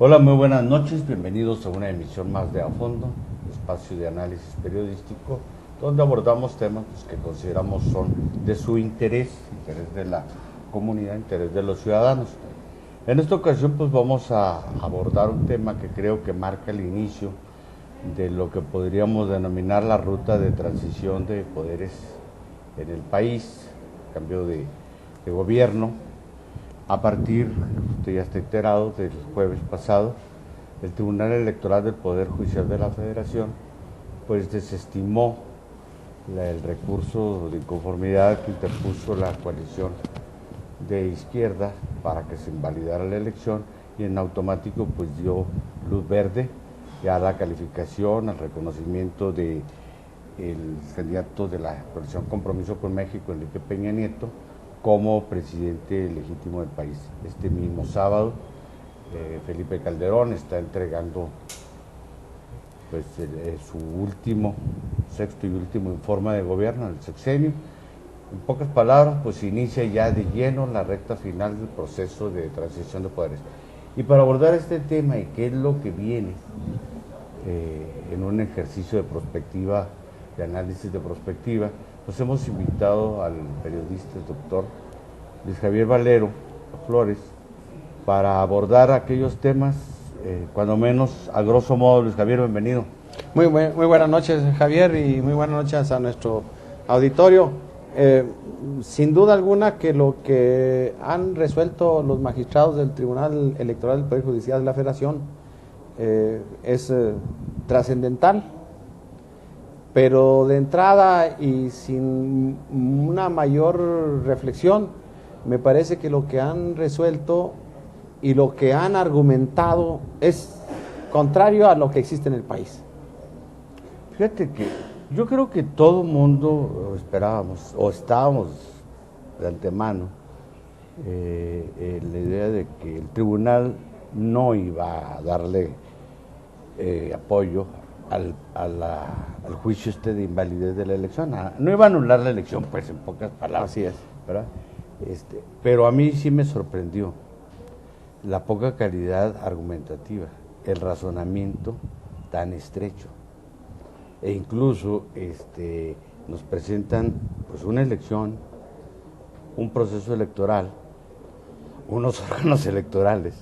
Hola, muy buenas noches, bienvenidos a una emisión más de A Fondo, espacio de análisis periodístico, donde abordamos temas que consideramos son de su interés de la comunidad, interés de los ciudadanos. En esta ocasión pues vamos a abordar un tema que creo que marca el inicio de lo que podríamos denominar la ruta de transición de poderes en el país, cambio de gobierno. A partir, usted ya está enterado, del jueves pasado, el Tribunal Electoral del Poder Judicial de la Federación pues desestimó el recurso de inconformidad que interpuso la coalición de izquierda para que se invalidara la elección, y en automático pues dio luz verde ya a la calificación, al reconocimiento de el candidato de la coalición Compromiso con México, Enrique Peña Nieto, como presidente legítimo del país. Este mismo sábado, Felipe Calderón está entregando pues su sexto y último informe de gobierno del sexenio. En pocas palabras, pues inicia ya de lleno la recta final del proceso de transición de poderes. Y para abordar este tema y qué es lo que viene en un ejercicio de prospectiva, de análisis de prospectiva, pues hemos invitado al periodista, el doctor Luis Javier Valero Flores, para abordar aquellos temas, cuando menos a grosso modo. Luis Javier, bienvenido. Muy buenas noches, Javier, y muy buenas noches a nuestro auditorio. Sin duda alguna que lo que han resuelto los magistrados del Tribunal Electoral del Poder Judicial de la Federación es trascendental, pero de entrada y sin una mayor reflexión, me parece que lo que han resuelto y lo que han argumentado es contrario a lo que existe en el país. Fíjate que yo creo que todo mundo esperábamos, o estábamos de antemano, la idea de que el tribunal no iba a darle apoyo al juicio de invalidez de la elección. No iba a anular la elección, pues, en pocas palabras. Así es. ¿Verdad? Pero a mí sí me sorprendió la poca calidad argumentativa, el razonamiento tan estrecho. E incluso nos presentan pues una elección, un proceso electoral, unos órganos electorales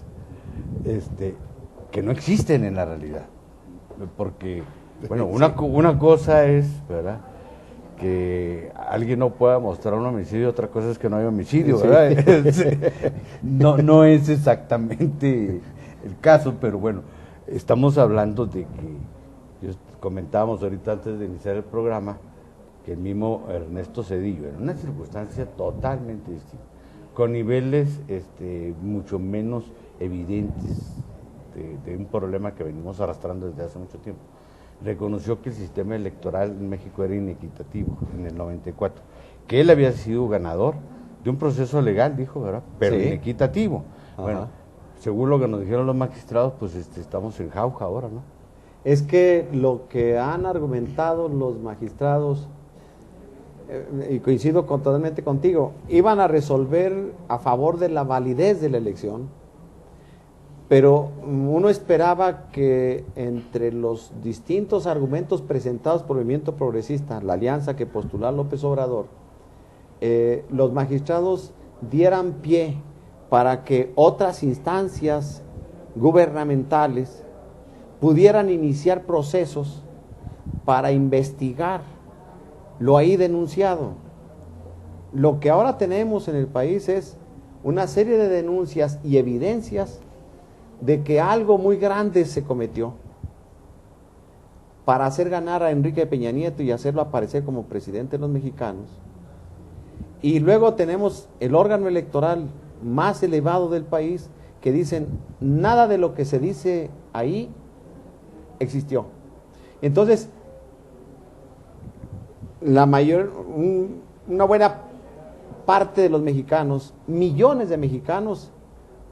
que no existen en la realidad. Porque, bueno, una cosa es, ¿verdad?, que alguien no pueda mostrar un homicidio, otra cosa es que no hay homicidio, ¿verdad? Sí. No es exactamente el caso, pero bueno, estamos hablando de que, comentábamos ahorita antes de iniciar el programa, que el mismo Ernesto Zedillo, en una circunstancia totalmente distinta, con niveles mucho menos evidentes de un problema que venimos arrastrando desde hace mucho tiempo, reconoció que el sistema electoral en México era inequitativo en el 94, que él había sido ganador de un proceso legal, dijo, ¿verdad?, pero sí, inequitativo. Ajá. Bueno, según lo que nos dijeron los magistrados, pues estamos en jauja ahora, ¿no? Es que lo que han argumentado los magistrados, y coincido totalmente contigo, iban a resolver a favor de la validez de la elección, pero uno esperaba que entre los distintos argumentos presentados por el movimiento progresista, la alianza que postuló López Obrador, los magistrados dieran pie para que otras instancias gubernamentales pudieran iniciar procesos para investigar lo ahí denunciado. Lo que ahora tenemos en el país es una serie de denuncias y evidencias de que algo muy grande se cometió para hacer ganar a Enrique Peña Nieto y hacerlo aparecer como presidente de los mexicanos. Y luego tenemos el órgano electoral más elevado del país que dicen nada de lo que se dice ahí existió. Entonces, una buena parte de los mexicanos, millones de mexicanos,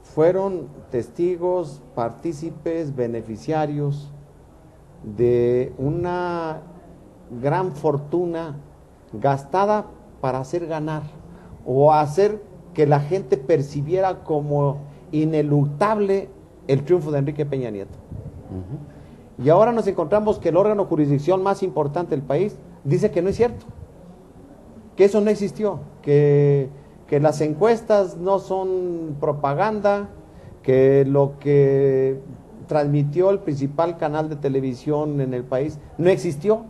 fueron testigos, partícipes, beneficiarios de una gran fortuna gastada para hacer ganar o hacer que la gente percibiera como ineluctable el triunfo de Enrique Peña Nieto. Y ahora nos encontramos que el órgano de jurisdicción más importante del país dice que no es cierto, que eso no existió, que las encuestas no son propaganda, que lo que transmitió el principal canal de televisión en el país no existió,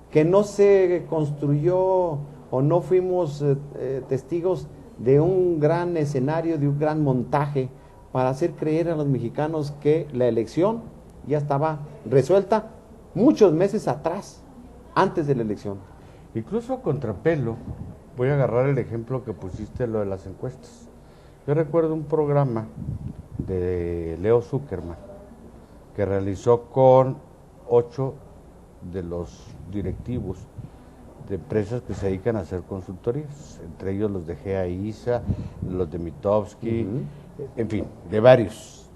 que no se construyó o no fuimos testigos de un gran escenario, de un gran montaje para hacer creer a los mexicanos que la elección ya estaba resuelta muchos meses atrás, antes de la elección. Incluso a contrapelo, voy a agarrar el ejemplo que pusiste, lo de las encuestas. Yo recuerdo un programa de Leo Zuckerman que realizó con 8 de los directivos de empresas que se dedican a hacer consultorías, entre ellos los de GEA-ISA, los de Mitofsky, en fin, de varios,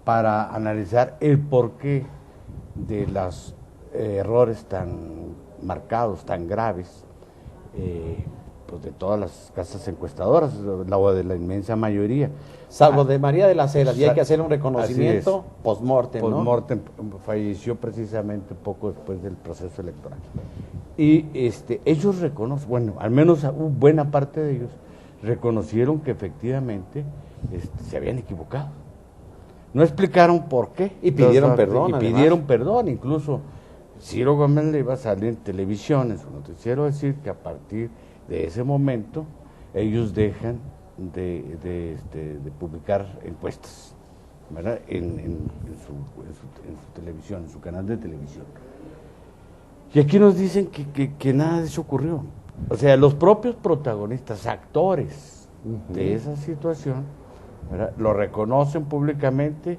para analizar el porqué de los errores tan marcados, tan graves, pues de todas las casas encuestadoras, la de la inmensa mayoría. Salvo de María de las Heras, y hay que hacer un reconocimiento post-mortem, ¿no? Post-mortem, falleció precisamente poco después del proceso electoral. Y ellos reconocen, bueno, al menos buena parte de ellos reconocieron que efectivamente se habían equivocado. No explicaron por qué. Y pidieron perdón. Y pidieron perdón, incluso Ciro Gómez le iba a salir en televisión, en su noticiero, decir que a partir de ese momento ellos dejan de publicar encuestas, ¿verdad? En su televisión, en su canal de televisión. Y aquí nos dicen que nada de eso ocurrió. O sea, los propios protagonistas, actores de esa situación, ¿verdad?, lo reconocen públicamente,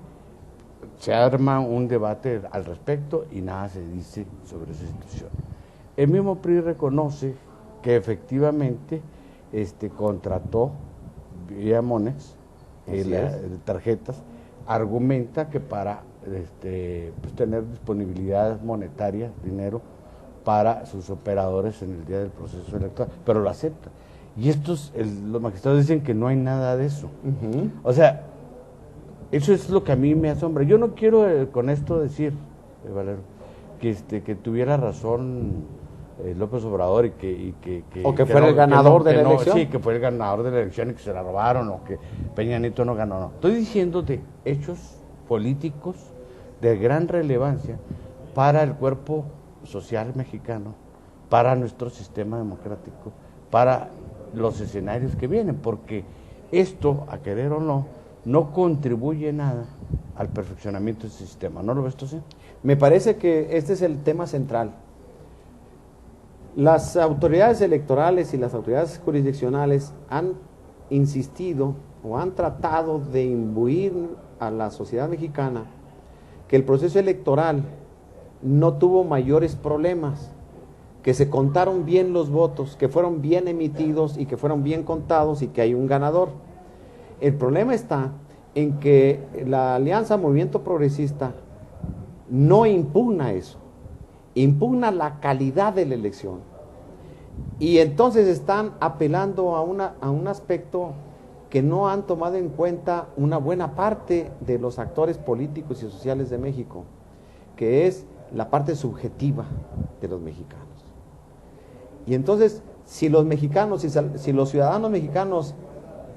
se arma un debate al respecto y nada se dice sobre esa situación. El mismo PRI reconoce que efectivamente contrató vía Monex tarjetas, argumenta que para pues tener disponibilidad monetaria, dinero, para sus operadores en el día del proceso electoral, pero lo acepta. Y los magistrados dicen que no hay nada de eso. O sea, eso es lo que a mí me asombra. Yo no quiero con esto decir, Valero, que tuviera razón López Obrador o que fuera el ganador de la elección. Sí, que fue el ganador de la elección y que se la robaron, o que Peña Nieto no ganó. No. Estoy diciendo de hechos políticos de gran relevancia para el cuerpo social mexicano, para nuestro sistema democrático, para los escenarios que vienen, porque esto, a querer o no contribuye nada al perfeccionamiento del sistema. ¿No lo ves tú así? Me parece que este es el tema central. Las autoridades electorales y las autoridades jurisdiccionales han insistido o han tratado de imbuir a la sociedad mexicana que el proceso electoral no tuvo mayores problemas, que se contaron bien los votos, que fueron bien emitidos y que fueron bien contados y que hay un ganador. El problema está en que la Alianza Movimiento Progresista no impugna eso, impugna la calidad de la elección. Y entonces están apelando a un aspecto que no han tomado en cuenta una buena parte de los actores políticos y sociales de México, que es la parte subjetiva de los mexicanos. Y entonces, si los mexicanos, si los ciudadanos mexicanos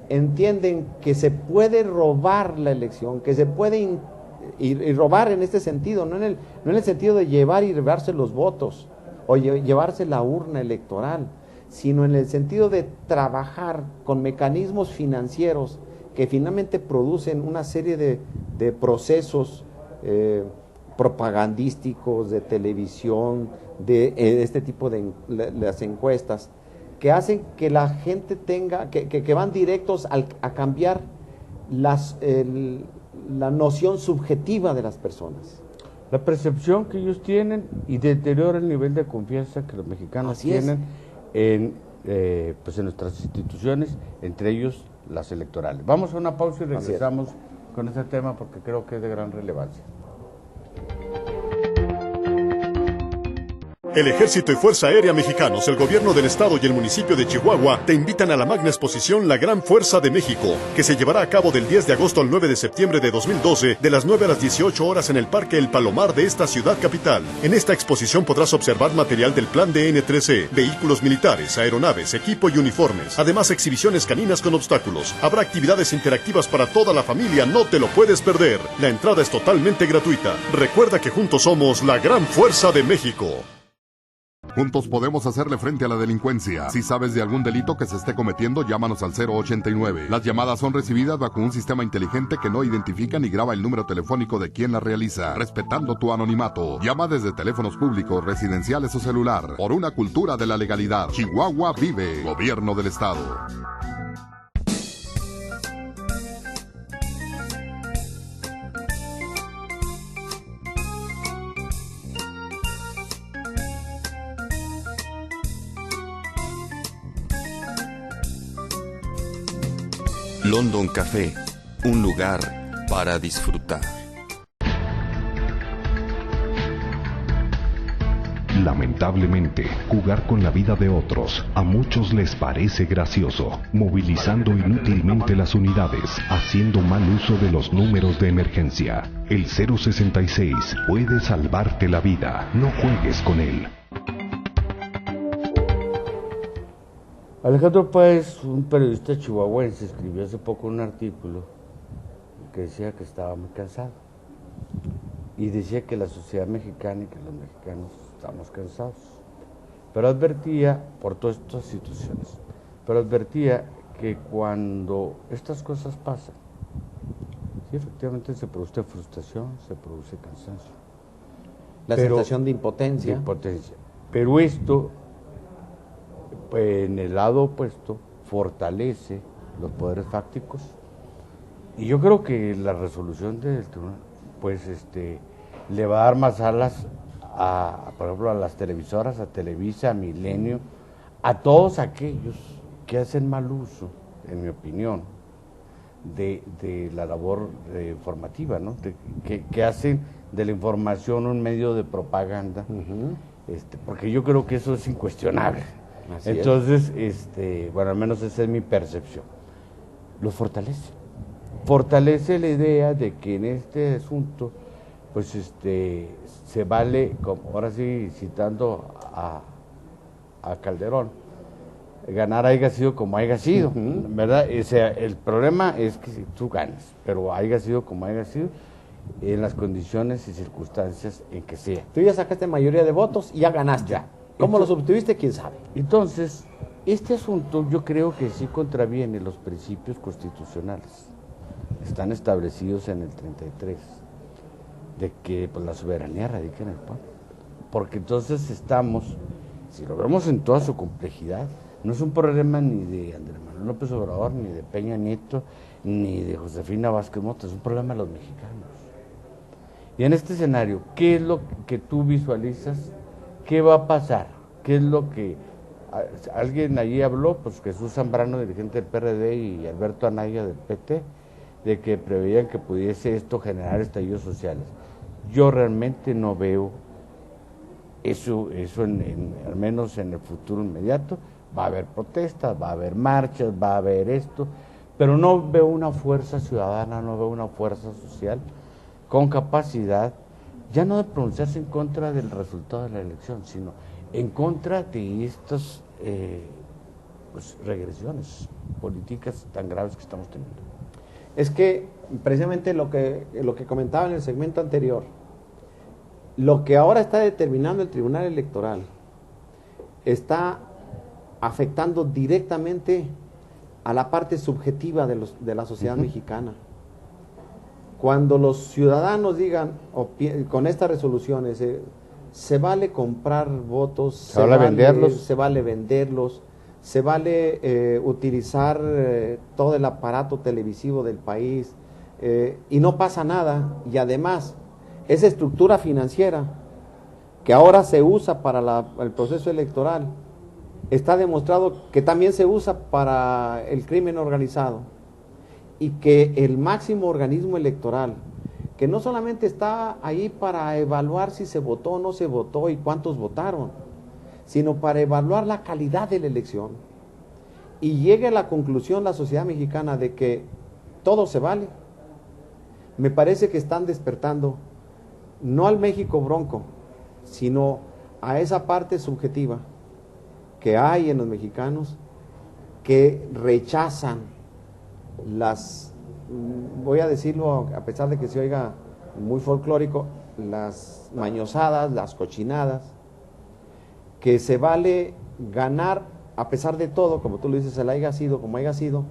entienden que se puede robar la elección, que se puede y robar en este sentido, no en el sentido de llevar y llevarse los votos o llevarse la urna electoral, sino en el sentido de trabajar con mecanismos financieros que finalmente producen una serie de procesos propagandísticos, de televisión, de este tipo de las encuestas, que hacen que la gente que van directos a cambiar la noción subjetiva de las personas. La percepción que ellos tienen y deteriora el nivel de confianza que los mexicanos tienen en nuestras instituciones, entre ellos las electorales. Vamos a una pausa y regresamos con este tema porque creo que es de gran relevancia. El Ejército y Fuerza Aérea Mexicanos, el Gobierno del Estado y el municipio de Chihuahua te invitan a la magna exposición La Gran Fuerza de México, que se llevará a cabo del 10 de agosto al 9 de septiembre de 2012, de las 9 a las 18 horas en el Parque El Palomar de esta ciudad capital. En esta exposición podrás observar material del Plan DN3E, vehículos militares, aeronaves, equipo y uniformes. Además, exhibiciones caninas con obstáculos. Habrá actividades interactivas para toda la familia, no te lo puedes perder. La entrada es totalmente gratuita. Recuerda que juntos somos la Gran Fuerza de México. Juntos podemos hacerle frente a la delincuencia. Si sabes de algún delito que se esté cometiendo, llámanos al 089. Las llamadas son recibidas bajo un sistema inteligente que no identifica ni graba el número telefónico de quien la realiza, respetando tu anonimato. Llama desde teléfonos públicos, residenciales o celular. Por una cultura de la legalidad. Chihuahua vive. Gobierno del Estado. London Café, un lugar para disfrutar. Lamentablemente, jugar con la vida de otros a muchos les parece gracioso, movilizando inútilmente las unidades, haciendo mal uso de los números de emergencia. El 066 puede salvarte la vida, no juegues con él. Alejandro Páez, un periodista chihuahuense, escribió hace poco un artículo que decía que estaba muy cansado y decía que la sociedad mexicana y que los mexicanos estamos cansados, pero advertía, por todas estas situaciones, pero advertía que cuando estas cosas pasan, sí, efectivamente se produce frustración, se produce cansancio. La sensación de impotencia. Pero esto, en el lado opuesto, fortalece los poderes fácticos, y yo creo que la resolución del tribunal, pues le va a dar más alas a, por ejemplo, a las televisoras, a Televisa, a Milenio, a todos aquellos que hacen mal uso, en mi opinión, de la labor informativa, ¿no? Que hacen de la información un medio de propaganda, porque yo creo que eso es incuestionable. Así entonces, bueno, al menos esa es mi percepción. Lo fortalece. Fortalece la idea de que en este asunto, pues se vale, como ahora sí citando a Calderón, ganar haya sido como haya sido, ¿verdad? O sea, el problema es que si tú ganas, pero haya sido como haya sido, en las condiciones y circunstancias en que sea. Tú ya sacaste mayoría de votos y ya ganaste. Ya. ¿Cómo lo obtuviste? ¿Quién sabe? Entonces, este asunto yo creo que sí contraviene los principios constitucionales. Están establecidos en el 33, de que pues, la soberanía radica en el pueblo. Porque entonces estamos, si lo vemos en toda su complejidad, no es un problema ni de Andrés Manuel López Obrador, ni de Peña Nieto, ni de Josefina Vázquez Mota, es un problema de los mexicanos. Y en este escenario, ¿qué es lo que tú visualizas? ¿Qué va a pasar? ¿Qué es lo que alguien allí habló? Pues Jesús Zambrano, dirigente del PRD, y Alberto Anaya del PT, de que preveían que pudiese esto generar estallidos sociales. Yo realmente no veo eso al menos en el futuro inmediato. Va a haber protestas, va a haber marchas, va a haber esto, pero no veo una fuerza ciudadana, no veo una fuerza social con capacidad, ya no de pronunciarse en contra del resultado de la elección, sino en contra de estas pues, regresiones políticas tan graves que estamos teniendo. Es que precisamente lo que comentaba en el segmento anterior, lo que ahora está determinando el Tribunal Electoral está afectando directamente a la parte subjetiva de la sociedad mexicana. Cuando los ciudadanos digan, con estas resoluciones, se vale comprar votos, se vale venderlos, se vale utilizar todo el aparato televisivo del país, y no pasa nada, y además esa estructura financiera que ahora se usa para el proceso electoral, está demostrado que también se usa para el crimen organizado, y que el máximo organismo electoral, que no solamente está ahí para evaluar si se votó o no se votó y cuántos votaron, sino para evaluar la calidad de la elección. Y llegue a la conclusión la sociedad mexicana de que todo se vale. Me parece que están despertando no al México bronco, sino a esa parte subjetiva que hay en los mexicanos que rechazan las, voy a decirlo a pesar de que se oiga muy folclórico, las mañosadas, las cochinadas, que se vale ganar a pesar de todo, como tú lo dices, el haya sido como haya sido,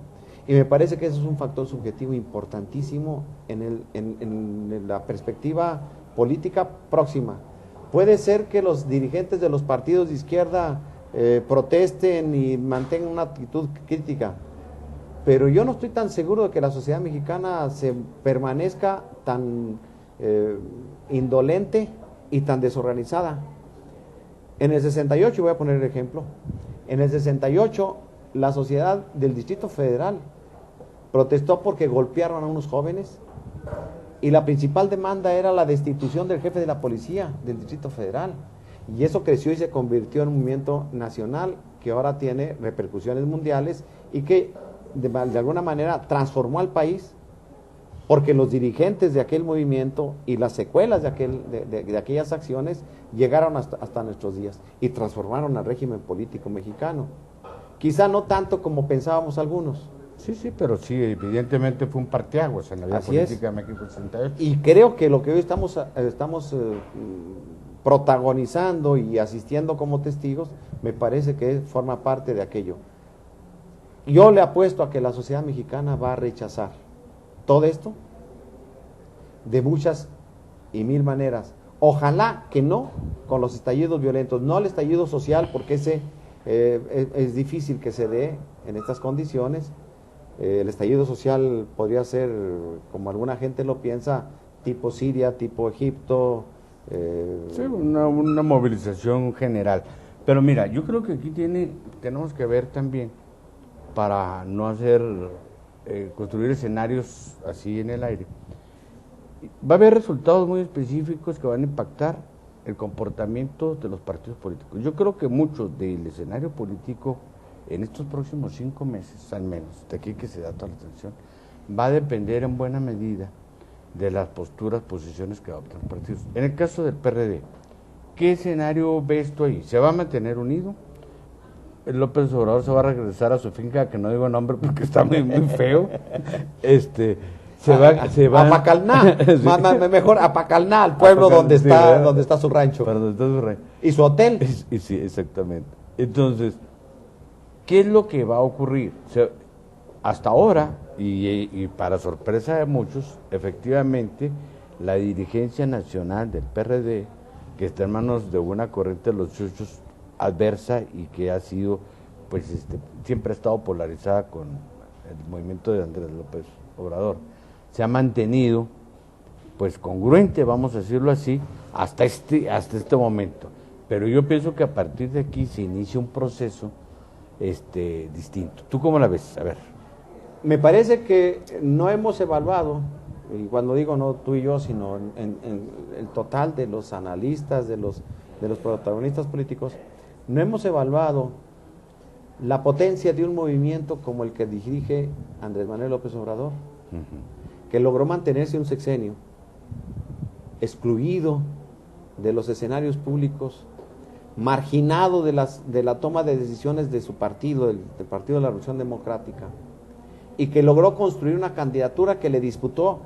y me parece que eso es un factor subjetivo importantísimo en la perspectiva política próxima. Puede ser que los dirigentes de los partidos de izquierda protesten y mantengan una actitud crítica, pero yo no estoy tan seguro de que la sociedad mexicana se permanezca tan indolente y tan desorganizada. En el 68, voy a poner el ejemplo, en el 68 la sociedad del Distrito Federal protestó porque golpearon a unos jóvenes y la principal demanda era la destitución del jefe de la policía del Distrito Federal. Y eso creció y se convirtió en un movimiento nacional que ahora tiene repercusiones mundiales y que de alguna manera transformó al país, porque los dirigentes de aquel movimiento y las secuelas de aquellas acciones llegaron hasta nuestros días y transformaron al régimen político mexicano. Quizá no tanto como pensábamos algunos. Sí, pero sí, evidentemente fue un parteaguas en la vida Así política es. de México 68. Y creo que lo que hoy estamos protagonizando y asistiendo como testigos, me parece que forma parte de aquello. Yo le apuesto a que la sociedad mexicana va a rechazar todo esto de muchas y mil maneras. Ojalá que no con los estallidos violentos, no el estallido social, porque ese es difícil que se dé en estas condiciones. El estallido social podría ser, como alguna gente lo piensa, tipo Siria, tipo Egipto. Sí, una movilización general. Pero mira, yo creo que aquí tenemos que ver también, para no hacer, construir escenarios así en el aire, va a haber resultados muy específicos que van a impactar el comportamiento de los partidos políticos. Yo creo que mucho del escenario político en estos próximos 5 meses, al menos, de aquí que se da toda la atención, va a depender en buena medida de las posturas, posiciones que adoptan los partidos. En el caso del PRD, ¿qué escenario ves tú ahí? ¿Se va a mantener unido? López Obrador se va a regresar a su finca, que no digo nombre porque está muy feo. Se va a Pacalná, sí. Mejor a Pacalná, al pueblo donde está su rancho. Y su hotel. Sí, exactamente. Entonces, ¿qué es lo que va a ocurrir? Hasta ahora, y para sorpresa de muchos, efectivamente, la dirigencia nacional del PRD, que está en manos de una corriente de los chuchos adversa y que ha sido, pues, siempre ha estado polarizada con el movimiento de Andrés López Obrador, se ha mantenido, pues, congruente, vamos a decirlo así, hasta este momento. Pero yo pienso que a partir de aquí se inicia un proceso distinto. ¿Tú cómo la ves? A ver. Me parece que no hemos evaluado, y cuando digo no tú y yo, sino en el total de los analistas, de los protagonistas políticos, no hemos evaluado la potencia de un movimiento como el que dirige Andrés Manuel López Obrador, que logró mantenerse un sexenio excluido de los escenarios públicos, marginado de la toma de decisiones de su partido, del Partido de la Revolución Democrática, y que logró construir una candidatura que le disputó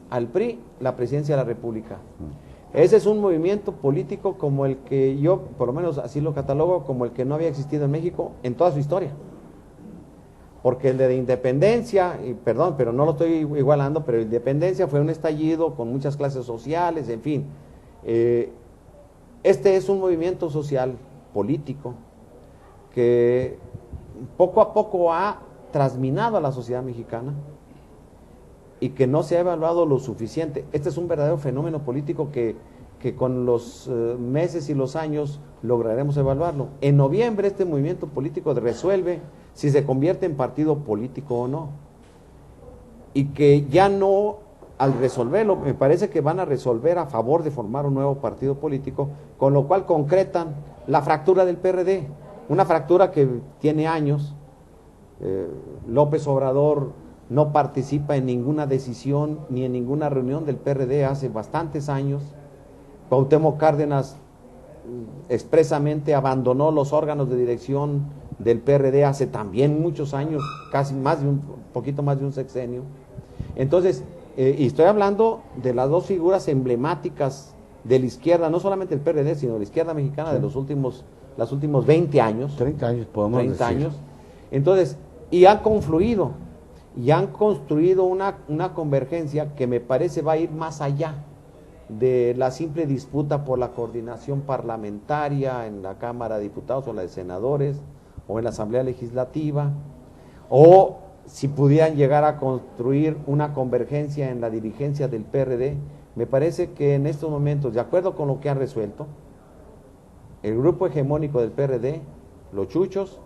al PRI la presidencia de la República. Ese es un movimiento político como el que yo, por lo menos así lo catalogo, como el que no había existido en México en toda su historia. Porque el de independencia, y perdón, pero no lo estoy igualando, pero independencia fue un estallido con muchas clases sociales, en fin. Este es un movimiento social, político, que poco a poco ha trasminado a la sociedad mexicana y que no se ha evaluado lo suficiente. Este es un verdadero fenómeno político que con los meses y los años lograremos evaluarlo. En noviembre este movimiento político resuelve si se convierte en partido político o no. Y que ya no al resolverlo, me parece que van a resolver a favor de formar un nuevo partido político, con lo cual concretan la fractura del PRD, una fractura que tiene años. López Obrador no participa en ninguna decisión ni en ninguna reunión del PRD hace bastantes años. Cuauhtémoc Cárdenas expresamente abandonó los órganos de dirección del PRD hace también muchos años, casi poquito más de un sexenio. Entonces, y estoy hablando de las dos figuras emblemáticas de la izquierda, no solamente el PRD, sino de la izquierda mexicana de los últimos 20 años. 30 años, podemos 30 decir. años. Entonces, y han confluido, y han construido una convergencia que me parece va a ir más allá de la simple disputa por la coordinación parlamentaria en la Cámara de Diputados o la de Senadores o en la Asamblea Legislativa, o si pudieran llegar a construir una convergencia en la dirigencia del PRD. Me parece que en estos momentos, de acuerdo con lo que han resuelto, el grupo hegemónico del PRD, los chuchos,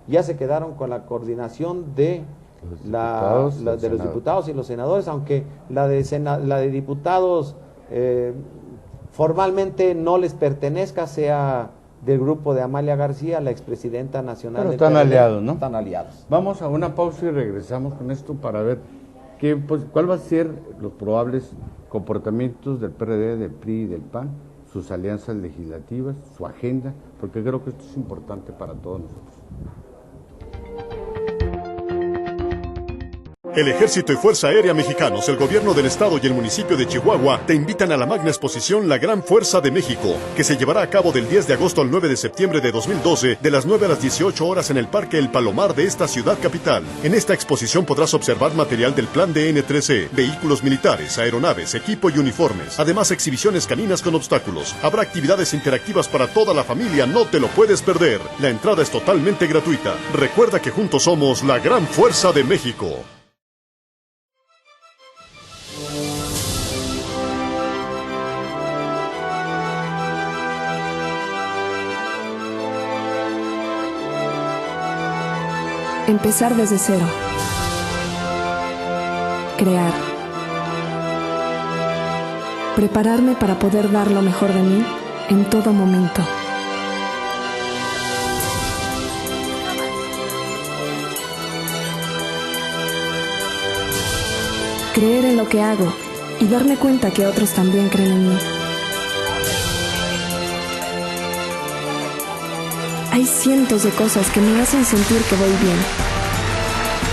ya se quedaron con la coordinación de los diputados y los senadores, aunque la de diputados formalmente no les pertenezca, sea del grupo de Amalia García, la expresidenta nacional. Pero están aliados, ¿no? Están aliados. Vamos a una pausa y regresamos con esto para ver cuál va a ser los probables comportamientos del PRD, del PRI y del PAN, sus alianzas legislativas, su agenda, porque creo que esto es importante para todos nosotros. El Ejército y Fuerza Aérea Mexicanos, el Gobierno del Estado y el municipio de Chihuahua te invitan a la magna exposición La Gran Fuerza de México, que se llevará a cabo del 10 de agosto al 9 de septiembre de 2012, de las 9 a las 18 horas en el Parque El Palomar de esta ciudad capital. En esta exposición podrás observar material del Plan DN3E, vehículos militares, aeronaves, equipo y uniformes. Además, exhibiciones caninas con obstáculos. Habrá actividades interactivas para toda la familia, no te lo puedes perder. La entrada es totalmente gratuita. Recuerda que juntos somos la Gran Fuerza de México. Empezar desde cero. Crear. Prepararme para poder dar lo mejor de mí en todo momento. Creer en lo que hago y darme cuenta que otros también creen en mí. Hay cientos de cosas que me hacen sentir que voy bien,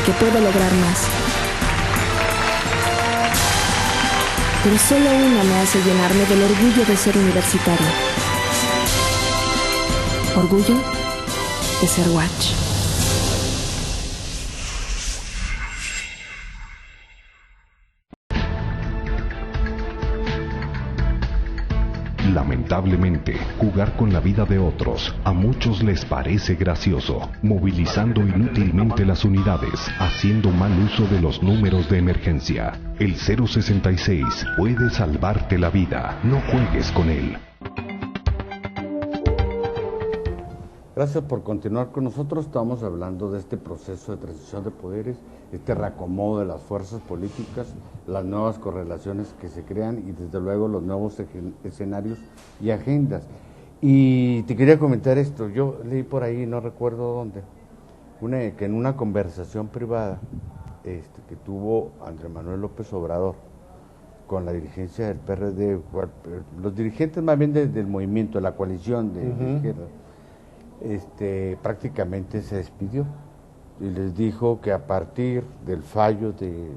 que puedo lograr más. Pero solo una me hace llenarme del orgullo de ser universitario. Orgullo de ser Watch. Lamentablemente, jugar con la vida de otros a muchos les parece gracioso, movilizando inútilmente las unidades, haciendo mal uso de los números de emergencia. El 066 puede salvarte la vida, no juegues con él. Gracias por continuar con nosotros. Estamos hablando de este proceso de transición de poderes, este reacomodo de las fuerzas políticas, las nuevas correlaciones que se crean y desde luego los nuevos escenarios y agendas. Y te quería comentar esto, yo leí por ahí, no recuerdo dónde, que en una conversación privada que tuvo Andrés Manuel López Obrador con la dirigencia del PRD, los dirigentes más bien del movimiento, de la coalición de izquierda, prácticamente se despidió y les dijo que a partir del fallo del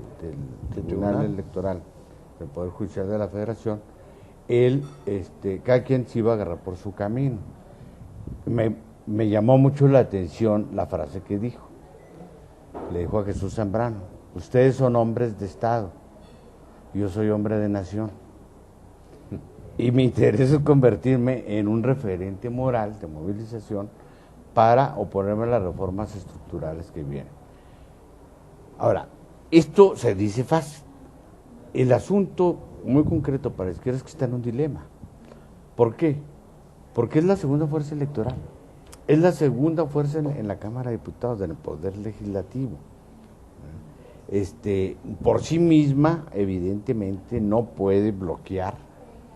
Tribunal Electoral del Poder Judicial de la Federación, él, cada quien se iba a agarrar por su camino. Me llamó mucho la atención la frase que dijo. Le dijo a Jesús Zambrano: ustedes son hombres de Estado, yo soy hombre de nación. Y mi interés es convertirme en un referente moral de movilización para oponerme a las reformas estructurales que vienen. Ahora, esto se dice fácil. El asunto muy concreto para la izquierda es que está en un dilema. ¿Por qué? Porque es la segunda fuerza electoral. Es la segunda fuerza en la Cámara de Diputados, en el Poder Legislativo. por sí misma, evidentemente, no puede bloquear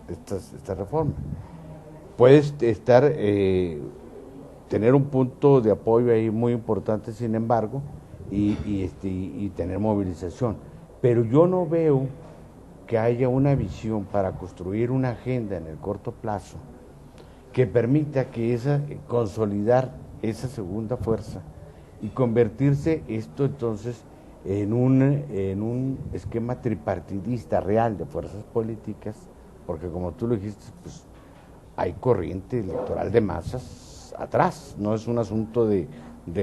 esta reforma. Puede tener un punto de apoyo ahí muy importante, sin embargo, y tener movilización. Pero yo no veo que haya una visión para construir una agenda en el corto plazo que permita que consolidar esa segunda fuerza y convertirse esto entonces en un esquema tripartidista real de fuerzas políticas, porque como tú lo dijiste, pues hay corriente electoral de masas atrás, no es un asunto de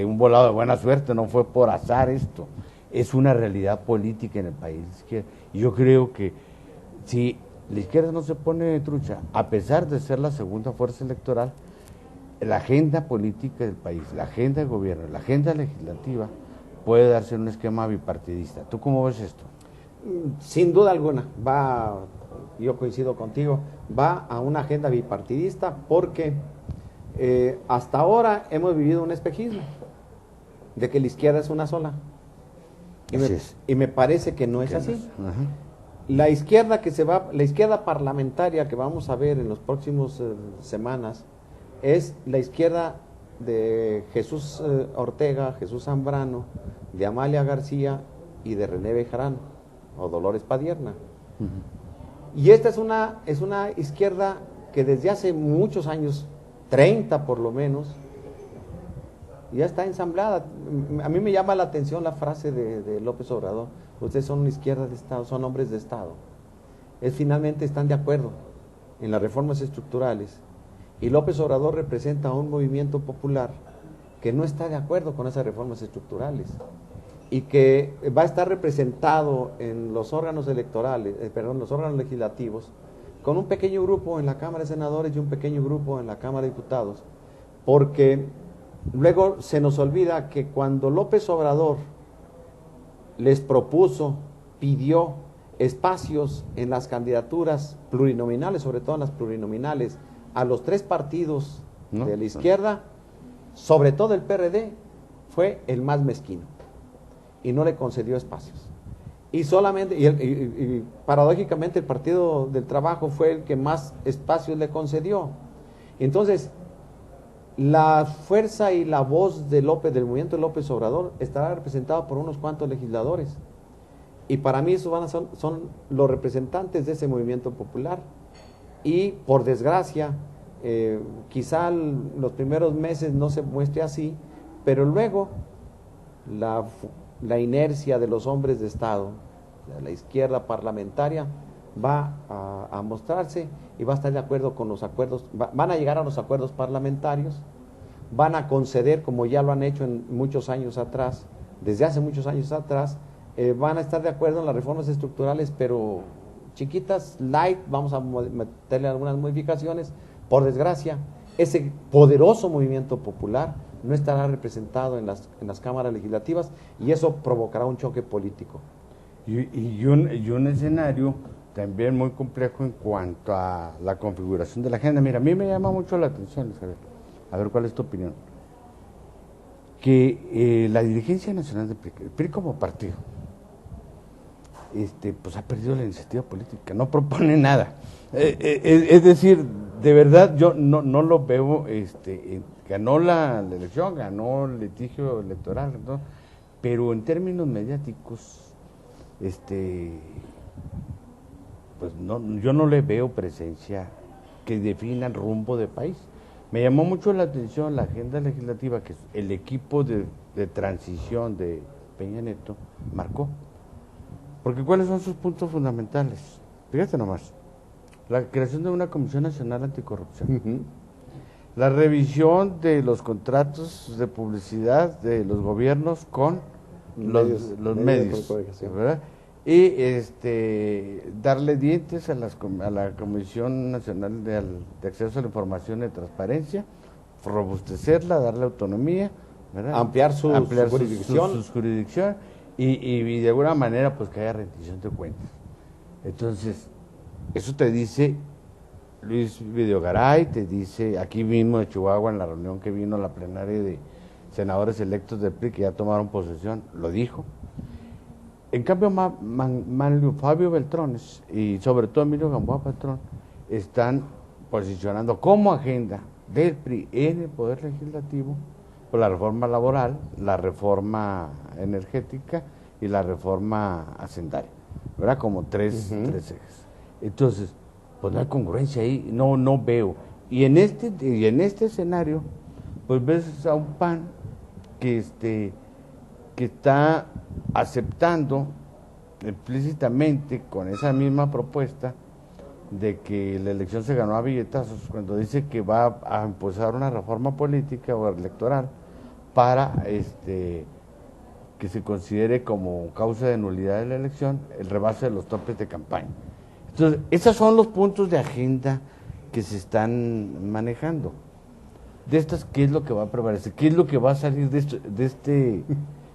un volado de buena suerte, no fue por azar esto, es una realidad política en el país. Y yo creo que si la izquierda no se pone trucha, a pesar de ser la segunda fuerza electoral, la agenda política del país, la agenda de gobierno, la agenda legislativa, puede darse en un esquema bipartidista. ¿Tú cómo ves esto? Sin duda alguna, yo coincido contigo, va a una agenda bipartidista porque hasta ahora hemos vivido un espejismo de que la izquierda es una sola. Y me parece que no es así. Ajá. La izquierda la izquierda parlamentaria que vamos a ver en los próximos semanas es la izquierda de Jesús Ortega, Jesús Zambrano, de Amalia García y de René Bejarano o Dolores Padierna. Y esta es una izquierda que desde hace muchos años, 30 por lo menos, ya está ensamblada. A mí me llama la atención la frase de López Obrador: ustedes son una izquierda de Estado, son hombres de Estado. Finalmente están de acuerdo en las reformas estructurales, y López Obrador representa a un movimiento popular que no está de acuerdo con esas reformas estructurales y que va a estar representado en los órganos electorales, los órganos legislativos, con un pequeño grupo en la Cámara de Senadores y un pequeño grupo en la Cámara de Diputados, porque luego se nos olvida que cuando López Obrador les pidió espacios en las candidaturas plurinominales, sobre todo en las plurinominales, a los tres partidos de la izquierda, sobre todo el PRD, fue el más mezquino y no le concedió espacios. Y solamente, y paradójicamente el Partido del Trabajo fue el que más espacios le concedió. Entonces, la fuerza y la voz del movimiento de López Obrador estará representada por unos cuantos legisladores. Y para mí esos son los representantes de ese movimiento popular. Y por desgracia, quizá los primeros meses no se muestre así, pero luego la inercia de los hombres de Estado, de la izquierda parlamentaria, va a mostrarse y va a estar de acuerdo con los acuerdos, van a llegar a los acuerdos parlamentarios, van a conceder, como ya lo han hecho en muchos años atrás, desde hace muchos años atrás, van a estar de acuerdo en las reformas estructurales, pero chiquitas, light, vamos a meterle algunas modificaciones. Por desgracia, ese poderoso movimiento popular no estará representado en las cámaras legislativas, y eso provocará un choque político. Y un escenario también muy complejo en cuanto a la configuración de la agenda. Mira, a mí me llama mucho la atención, Isabel, a ver cuál es tu opinión, que la dirigencia nacional del PRI, el PRI como partido, pues ha perdido la iniciativa política, no propone nada. Es decir, de verdad yo no lo veo, ganó la elección, ganó el litigio electoral, ¿no? Pero en términos mediáticos, pues yo no le veo presencia que defina el rumbo del país. Me llamó mucho la atención la agenda legislativa que el equipo de transición de Peña Nieto marcó. Porque ¿cuáles son sus puntos fundamentales? Fíjate nomás: la creación de una Comisión Nacional Anticorrupción, la revisión de los contratos de publicidad de los gobiernos con los medios, ¿verdad? Y darle dientes a la Comisión Nacional de Acceso a la Información y Transparencia, robustecerla, darle autonomía, ¿verdad? Ampliar su jurisdicción, sus jurisdicción y de alguna manera pues que haya rendición de cuentas. Entonces, eso te dice Luis Videogaray, te dice aquí mismo de Chihuahua, en la reunión que vino la plenaria de senadores electos del PRI que ya tomaron posesión, lo dijo. En cambio, Fabio Beltrones y sobre todo Emilio Gamboa Patrón están posicionando como agenda del PRI en el Poder Legislativo por la reforma laboral, la reforma energética y la reforma hacendaria, ¿verdad? Como tres ejes. Entonces, pues no hay congruencia ahí, no veo. Y en este escenario, pues ves a un PAN que está aceptando implícitamente con esa misma propuesta de que la elección se ganó a billetazos, cuando dice que va a impulsar una reforma política o electoral para que se considere como causa de nulidad de la elección el rebase de los topes de campaña. Entonces, esos son los puntos de agenda que se están manejando. De estas, ¿qué es lo que va a prevalecer? ¿Qué es lo que va a salir de este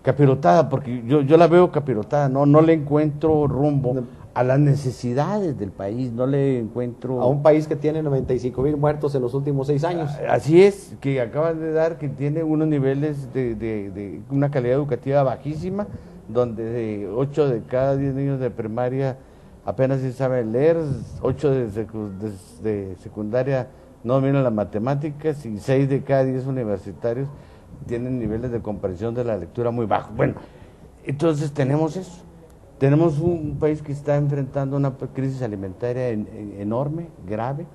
capirotada? Porque yo la veo capirotada, no le encuentro rumbo a las necesidades del país, no le encuentro... A un país que tiene 95,000 muertos en los últimos 6 años. Así es, que acaban de dar, que tiene unos niveles de una calidad educativa bajísima, donde 8 de cada 10 niños de primaria apenas sí saben leer, 8 de secundaria no dominan las matemáticas y 6 de cada 10 universitarios tienen niveles de comprensión de la lectura muy bajos. Bueno, entonces tenemos eso. Tenemos un país que está enfrentando una crisis alimentaria enorme, grave,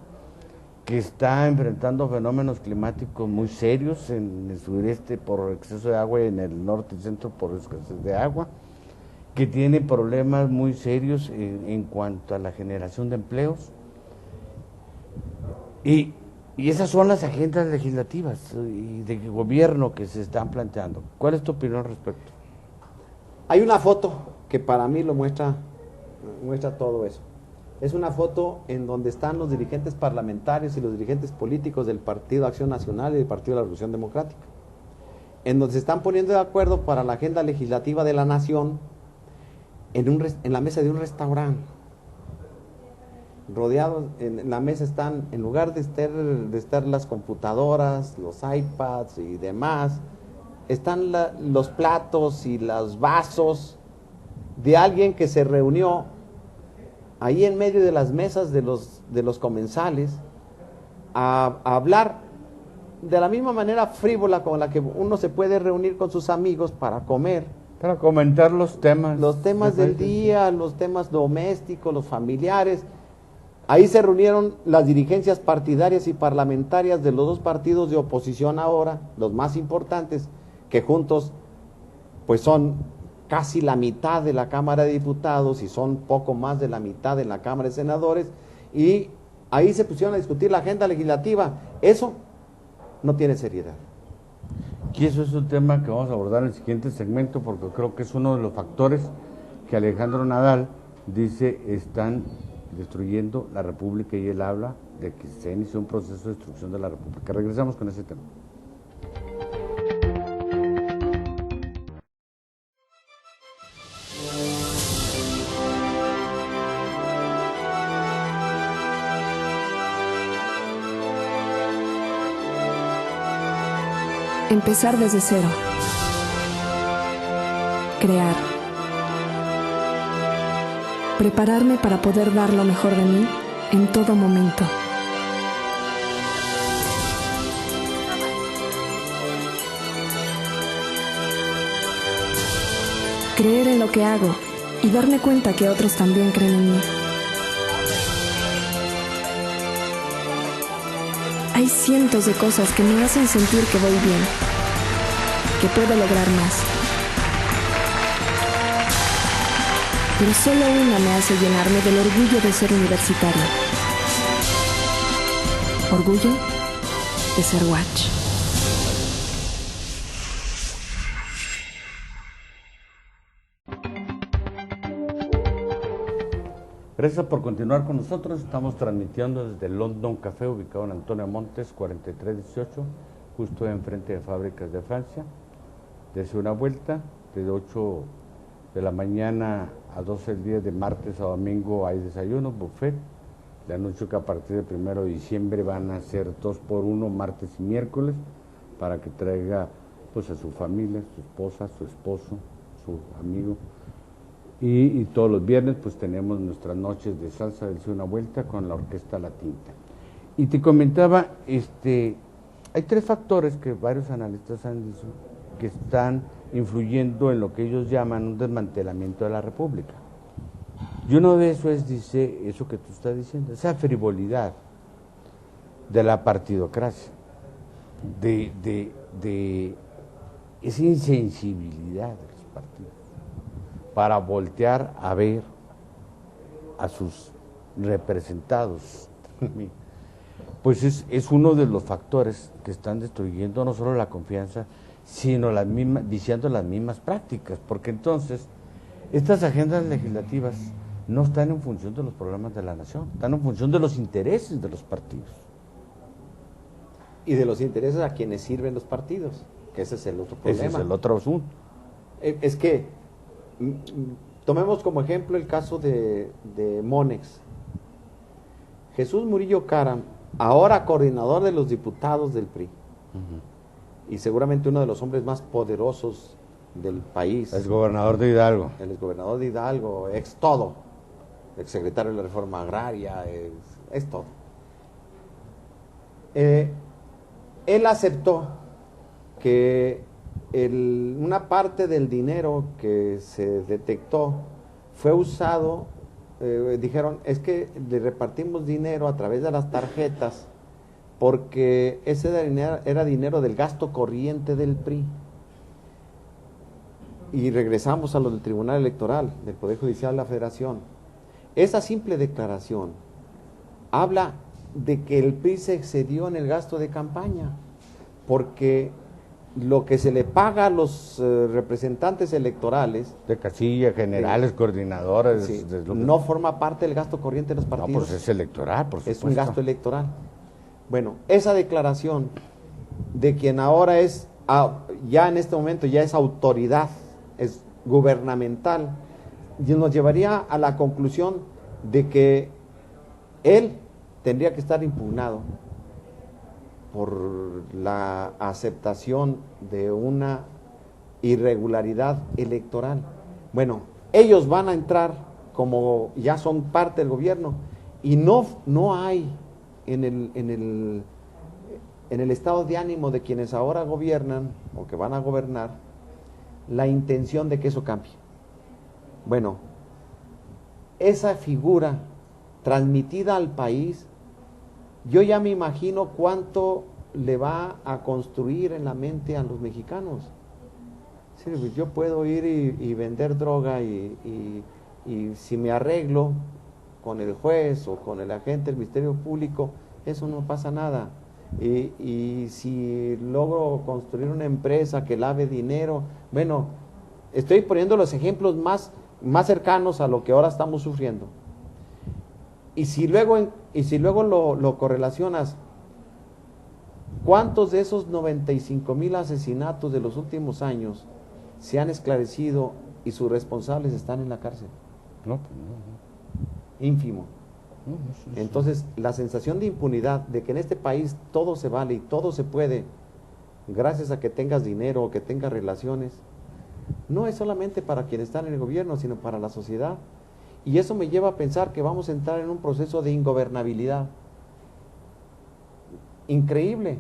que está enfrentando fenómenos climáticos muy serios en el sureste por exceso de agua y en el norte y centro por escasez de agua, que tiene problemas muy serios en cuanto a la generación de empleos. Y esas son las agendas legislativas y de gobierno que se están planteando. ¿Cuál es tu opinión al respecto? Hay una foto que para mí lo muestra todo eso. Es una foto en donde están los dirigentes parlamentarios y los dirigentes políticos del Partido Acción Nacional y del Partido de la Revolución Democrática, en donde se están poniendo de acuerdo para la agenda legislativa de la nación en la mesa de un restaurante. Rodeados, en la mesa están, en lugar de estar las computadoras, los iPads y demás, están los platos y los vasos de alguien que se reunió ahí en medio de las mesas de los comensales a hablar de la misma manera frívola con la que uno se puede reunir con sus amigos para comer. Para comentar los temas. Los temas del día, los temas domésticos, los familiares. Ahí se reunieron las dirigencias partidarias y parlamentarias de los dos partidos de oposición ahora, los más importantes, que juntos pues son casi la mitad de la Cámara de Diputados y son poco más de la mitad de la Cámara de Senadores, y ahí se pusieron a discutir la agenda legislativa. Eso no tiene seriedad. Y eso es un tema que vamos a abordar en el siguiente segmento, porque creo que es uno de los factores que Alejandro Nadal dice están destruyendo la República, y él habla de que se inició un proceso de destrucción de la República. Regresamos con ese tema. Empezar desde cero. Crear. Prepararme para poder dar lo mejor de mí en todo momento. Creer en lo que hago y darme cuenta que otros también creen en mí. Hay cientos de cosas que me hacen sentir que voy bien, que puedo lograr más. Pero solo una me hace llenarme del orgullo de ser universitario. Orgullo de ser Watch. Gracias por continuar con nosotros. Estamos transmitiendo desde el London Café, ubicado en Antonio Montes, 4318, justo enfrente de Fábricas de Francia. Desde una vuelta, de 8 de la mañana a 12 del día, de martes a domingo hay desayuno, buffet. Le anuncio que a partir del 1 de diciembre van a ser 2x1 martes y miércoles, para que traiga pues a su familia, su esposa, su esposo, su amigo, Y todos los viernes pues tenemos nuestras noches de salsa del una vuelta con la Orquesta La Tinta. Y te comentaba, hay tres factores que varios analistas han dicho que están influyendo en lo que ellos llaman un desmantelamiento de la República. Y uno de esos es, dice, eso que tú estás diciendo, esa frivolidad de la partidocracia, de esa insensibilidad de los partidos para voltear a ver a sus representados. Pues es uno de los factores que están destruyendo no solo la confianza, sino viciando las mismas prácticas, porque entonces estas agendas legislativas no están en función de los problemas de la nación, están en función de los intereses de los partidos. Y de los intereses a quienes sirven los partidos, que ese es el otro problema. Ese es el otro asunto. Es que, tomemos como ejemplo el caso de Monex. Jesús Murillo Caram, ahora coordinador de los diputados del PRI, y seguramente uno de los hombres más poderosos del país. Es gobernador de Hidalgo. El exgobernador de Hidalgo, ex todo, ex secretario de la Reforma Agraria, ex todo. Él aceptó que una parte del dinero que se detectó fue usado, dijeron, es que le repartimos dinero a través de las tarjetas porque ese era dinero del gasto corriente del PRI. Y regresamos a lo del Tribunal Electoral, del Poder Judicial de la Federación. Esa simple declaración habla de que el PRI se excedió en el gasto de campaña, porque lo que se le paga a los representantes electorales de casilla, generales, coordinadores, sí, no forma parte del gasto corriente de los partidos. No, pues es electoral, por supuesto. Es un gasto electoral. Bueno, esa declaración de quien ahora es, ya en este momento ya es autoridad, es gubernamental, y nos llevaría a la conclusión de que él tendría que estar impugnado por la aceptación de una irregularidad electoral. Bueno, ellos van a entrar como ya son parte del gobierno y no hay en el estado de ánimo de quienes ahora gobiernan o que van a gobernar la intención de que eso cambie. Bueno, esa figura transmitida al país, yo ya me imagino cuánto le va a construir en la mente a los mexicanos. Sí, pues yo puedo ir y vender droga y si me arreglo con el juez o con el agente del Ministerio Público, eso no pasa nada. Y si logro construir una empresa que lave dinero, bueno, estoy poniendo los ejemplos más cercanos a lo que ahora estamos sufriendo. Y si luego lo correlacionas, ¿cuántos de esos 95,000 asesinatos de los últimos años se han esclarecido y sus responsables están en la cárcel? No. Ínfimo. No. Entonces, la sensación de impunidad, de que en este país todo se vale y todo se puede, gracias a que tengas dinero o que tengas relaciones, no es solamente para quienes están en el gobierno, sino para la sociedad. Y eso me lleva a pensar que vamos a entrar en un proceso de ingobernabilidad. Increíble.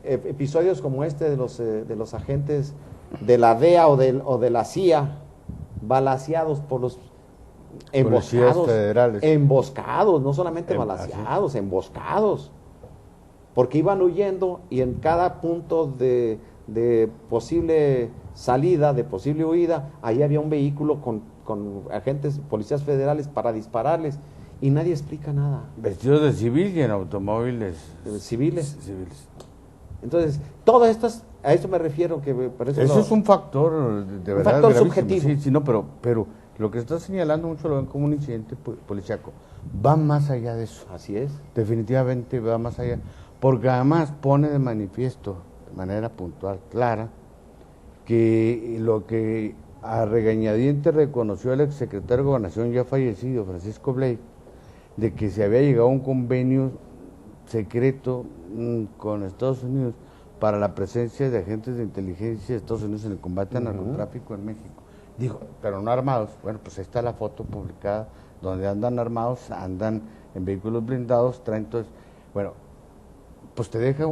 Episodios como este de los agentes de la DEA o de la CIA, balaceados por los emboscados, federales. Emboscados, no solamente balaceados, emboscados. Porque iban huyendo y en cada punto de posible salida, de posible huida, ahí había un vehículo con agentes, policías federales para dispararles y nadie explica nada. Vestidos de civil y en automóviles civiles. Entonces, todas estas, a eso me refiero, que por eso es un factor de verdad factor gravísimo. subjetivo. Sí, no, pero lo que está señalando mucho lo ven como un incidente policíaco. Va más allá de eso. Así es. Definitivamente va más allá, porque además pone de manifiesto de manera puntual, clara, que lo que a regañadientes reconoció el exsecretario de Gobernación ya fallecido, Francisco Blake, de que se había llegado a un convenio secreto con Estados Unidos para la presencia de agentes de inteligencia de Estados Unidos en el combate al narcotráfico en México. Dijo, pero no armados. Bueno, pues ahí está la foto publicada, donde andan armados, andan en vehículos blindados, traen todo. Bueno, pues te deja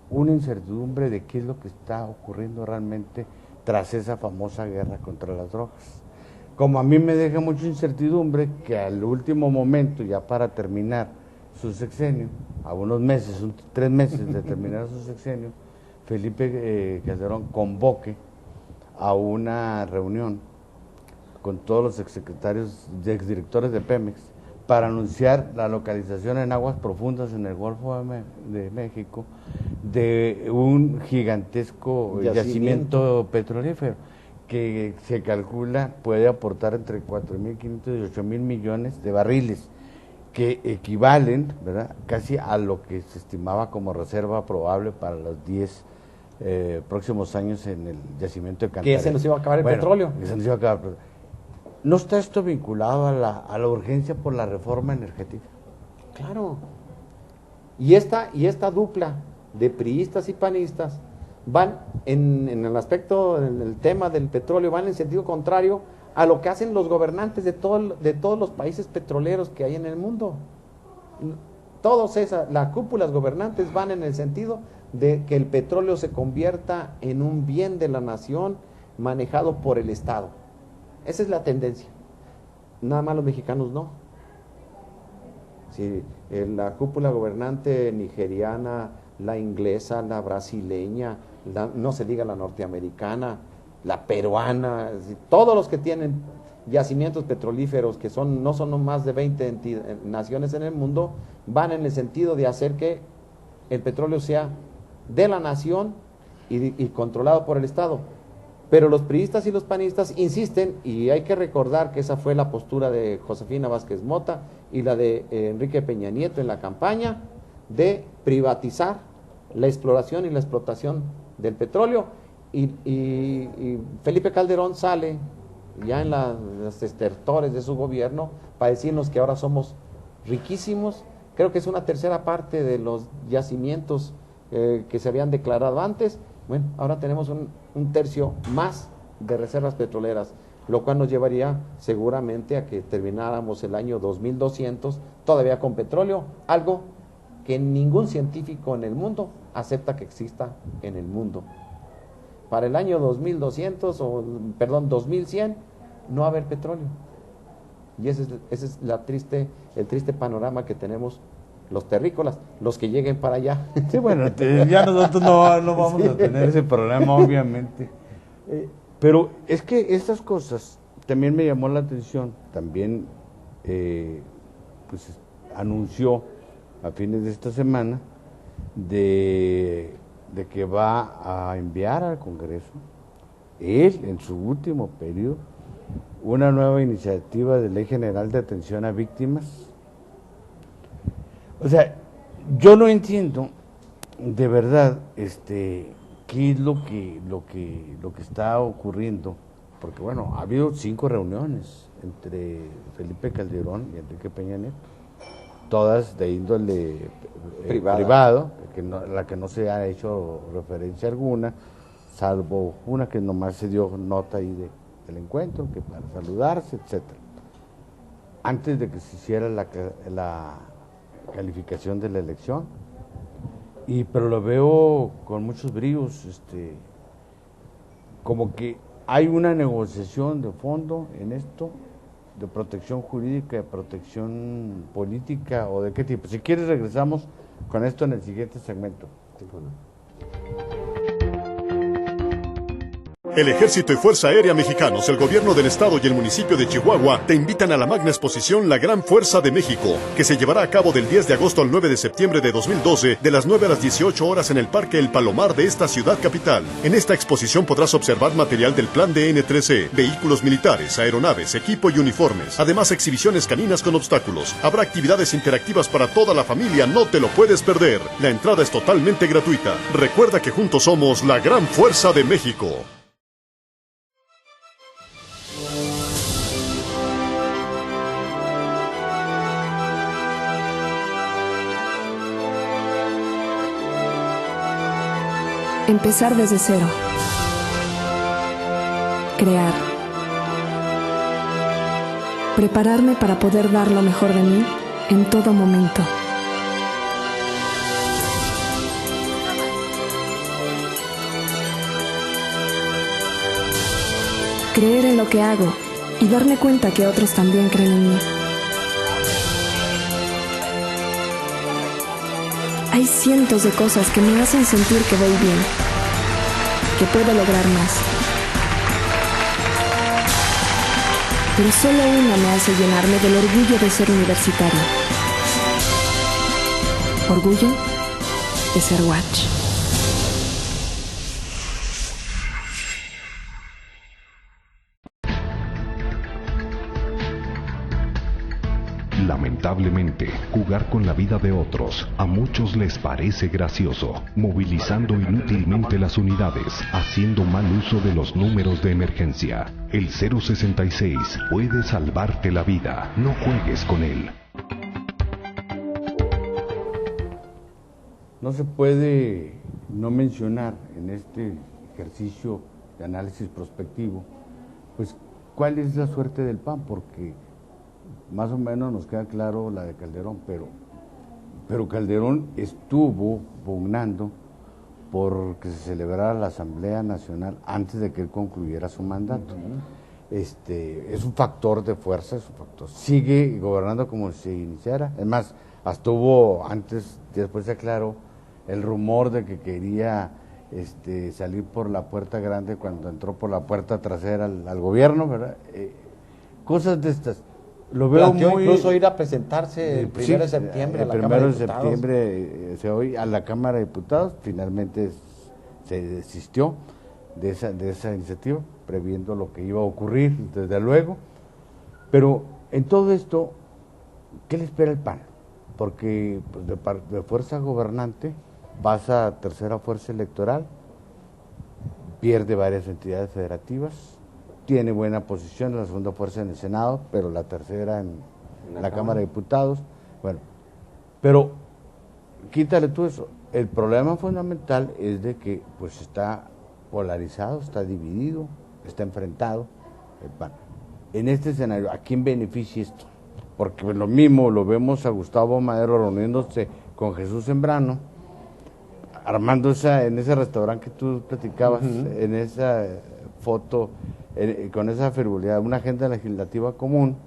una incertidumbre de qué es lo que está ocurriendo realmente tras esa famosa guerra contra las drogas. Como a mí me deja mucha incertidumbre que al último momento, ya para terminar su sexenio, a unos meses, 3 meses de terminar su sexenio, Felipe Calderón convoque a una reunión con todos los exsecretarios, exdirectores de Pemex, para anunciar la localización en aguas profundas en el Golfo de México de un gigantesco yacimiento petrolífero que se calcula puede aportar entre 4.500 y 8.000 millones de barriles, que equivalen, ¿verdad?, casi a lo que se estimaba como reserva probable para los 10 próximos años en el yacimiento de Cantarell. Que se nos iba a acabar el petróleo. Que se nos iba a acabar el petróleo. ¿No está esto vinculado a la urgencia por la reforma energética? Claro. Y esta dupla de priistas y panistas van en el aspecto, en el tema del petróleo, van en sentido contrario a lo que hacen los gobernantes de todos los países petroleros que hay en el mundo. Todos las cúpulas gobernantes van en el sentido de que el petróleo se convierta en un bien de la nación manejado por el Estado. Esa es la tendencia. Nada más los mexicanos no. Sí, la cúpula gobernante nigeriana, la inglesa, la brasileña, no se diga la norteamericana, la peruana, todos los que tienen yacimientos petrolíferos, que no son más de 20 naciones en el mundo, van en el sentido de hacer que el petróleo sea de la nación y controlado por el Estado. Pero los priistas y los panistas insisten, y hay que recordar que esa fue la postura de Josefina Vázquez Mota y la de Enrique Peña Nieto en la campaña, de privatizar la exploración y la explotación del petróleo, y Felipe Calderón sale ya en los estertores de su gobierno para decirnos que ahora somos riquísimos. Creo que es una tercera parte de los yacimientos que se habían declarado antes. Bueno, ahora tenemos un tercio más de reservas petroleras, lo cual nos llevaría seguramente a que termináramos el año 2200 todavía con petróleo, algo que ningún científico en el mundo acepta que exista en el mundo. Para el año 2100, no va a haber petróleo. Y ese es el triste panorama que tenemos los terrícolas, los que lleguen para allá. Sí, bueno, ya nosotros no vamos a tener ese problema, obviamente. Pero es que estas cosas también me llamó la atención. También pues anunció a fines de esta semana de que va a enviar al Congreso, él en su último periodo, una nueva iniciativa de Ley General de Atención a Víctimas. O sea, yo no entiendo de verdad qué es lo que está ocurriendo, porque bueno, ha habido 5 reuniones entre Felipe Calderón y Enrique Peña Nieto, todas de índole privado, la que no se ha hecho referencia alguna, salvo una que nomás se dio nota ahí del encuentro, que para saludarse, etcétera, antes de que se hiciera la calificación de la elección. Pero lo veo con muchos bríos, como que hay una negociación de fondo en esto, de protección jurídica, de protección política, o de qué tipo. Si quieres regresamos con esto en el siguiente segmento. El Ejército y Fuerza Aérea Mexicanos, el Gobierno del Estado y el municipio de Chihuahua te invitan a la magna exposición La Gran Fuerza de México, que se llevará a cabo del 10 de agosto al 9 de septiembre de 2012, de las 9 a las 18 horas en el Parque El Palomar de esta ciudad capital. En esta exposición podrás observar material del Plan de N3E, vehículos militares, aeronaves, equipo y uniformes. Además, exhibiciones caninas con obstáculos. Habrá actividades interactivas para toda la familia, no te lo puedes perder. La entrada es totalmente gratuita. Recuerda que juntos somos la Gran Fuerza de México. Empezar desde cero. Crear. Prepararme para poder dar lo mejor de mí en todo momento. Creer en lo que hago y darme cuenta que otros también creen en mí. Hay cientos de cosas que me hacen sentir que voy bien, que puedo lograr más. Pero solo una me hace llenarme del orgullo de ser universitario. Orgullo de ser Watch. Lamentablemente, jugar con la vida de otros a muchos les parece gracioso, movilizando inútilmente las unidades, haciendo mal uso de los números de emergencia. El 066 puede salvarte la vida, no juegues con él. No se puede no mencionar en este ejercicio de análisis prospectivo, pues, cuál es la suerte del PAN, porque más o menos nos queda claro la de Calderón, pero Calderón estuvo pugnando por que se celebrara la Asamblea Nacional antes de que él concluyera su mandato. Es un factor de fuerza, es un factor. Sigue gobernando como si iniciara. Es más, hasta hubo antes, después se aclaró, el rumor de que quería salir por la puerta grande cuando entró por la puerta trasera al gobierno, ¿verdad? Cosas de estas. Lo veo planteó muy, incluso ir a presentarse el 1 de septiembre a la Cámara de Diputados. El 1 de septiembre a la Cámara de Diputados, finalmente se desistió de esa iniciativa, previendo lo que iba a ocurrir, desde luego. Pero en todo esto, ¿qué le espera el PAN? Porque pues, de fuerza gobernante pasa a tercera fuerza electoral, pierde varias entidades federativas, tiene buena posición en la segunda fuerza en el Senado, pero la tercera en la Cámara de Diputados. Bueno, pero quítale tú eso. El problema fundamental es de que pues está polarizado, está dividido, está enfrentado el PAN. En este escenario, ¿a quién beneficia esto? Porque lo mismo lo vemos a Gustavo Madero reuniéndose con Jesús Zambrano, armando en ese restaurante que tú platicabas, en esa foto, con esa frivolidad, una agenda legislativa común.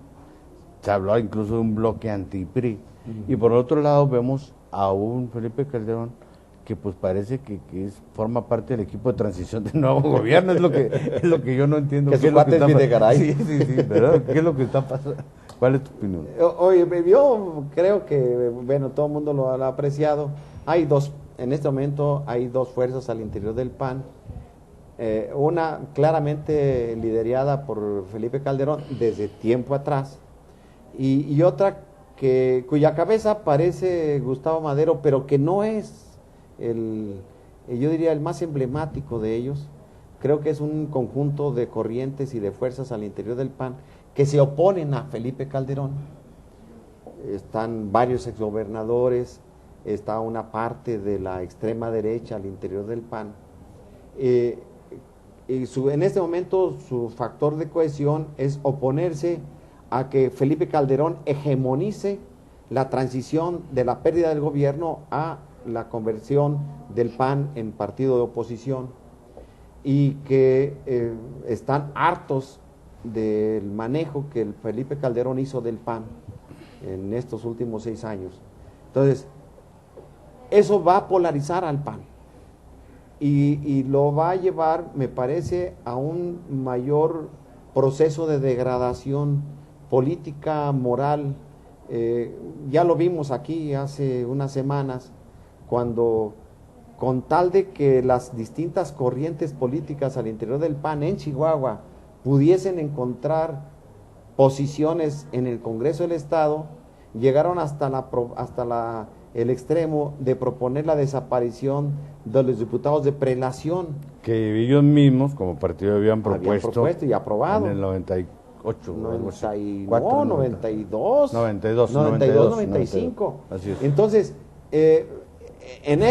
Se habló incluso de un bloque anti-PRI. Y por otro lado vemos a un Felipe Calderón que pues parece que forma parte del equipo de transición del nuevo gobierno. Es lo que yo no entiendo. Que su cuate es Videgaray. Sí, ¿verdad? ¿Qué es lo que está pasando? ¿Cuál es tu opinión? Oye, yo creo que, bueno, todo el mundo lo ha apreciado. En este momento hay dos fuerzas al interior del PAN. Una claramente liderada por Felipe Calderón desde tiempo atrás, y otra cuya cabeza parece Gustavo Madero, pero que no es yo diría el más emblemático de ellos. Creo que es un conjunto de corrientes y de fuerzas al interior del PAN que se oponen a Felipe Calderón. Están varios exgobernadores, está una parte de la extrema derecha al interior del PAN. En este momento su factor de cohesión es oponerse a que Felipe Calderón hegemonice la transición de la pérdida del gobierno a la conversión del PAN en partido de oposición, y que están hartos del manejo que el Felipe Calderón hizo del PAN en estos últimos 6 años. Entonces, eso va a polarizar al PAN. Y lo va a llevar, me parece, a un mayor proceso de degradación política, moral. Ya lo vimos aquí hace unas semanas, cuando con tal de que las distintas corrientes políticas al interior del PAN en Chihuahua pudiesen encontrar posiciones en el Congreso del Estado, llegaron hasta el extremo de proponer la desaparición de los diputados de prelación. Que ellos mismos, como partido, habían propuesto y aprobado. En el 98. 92, 95. Así es. Entonces, en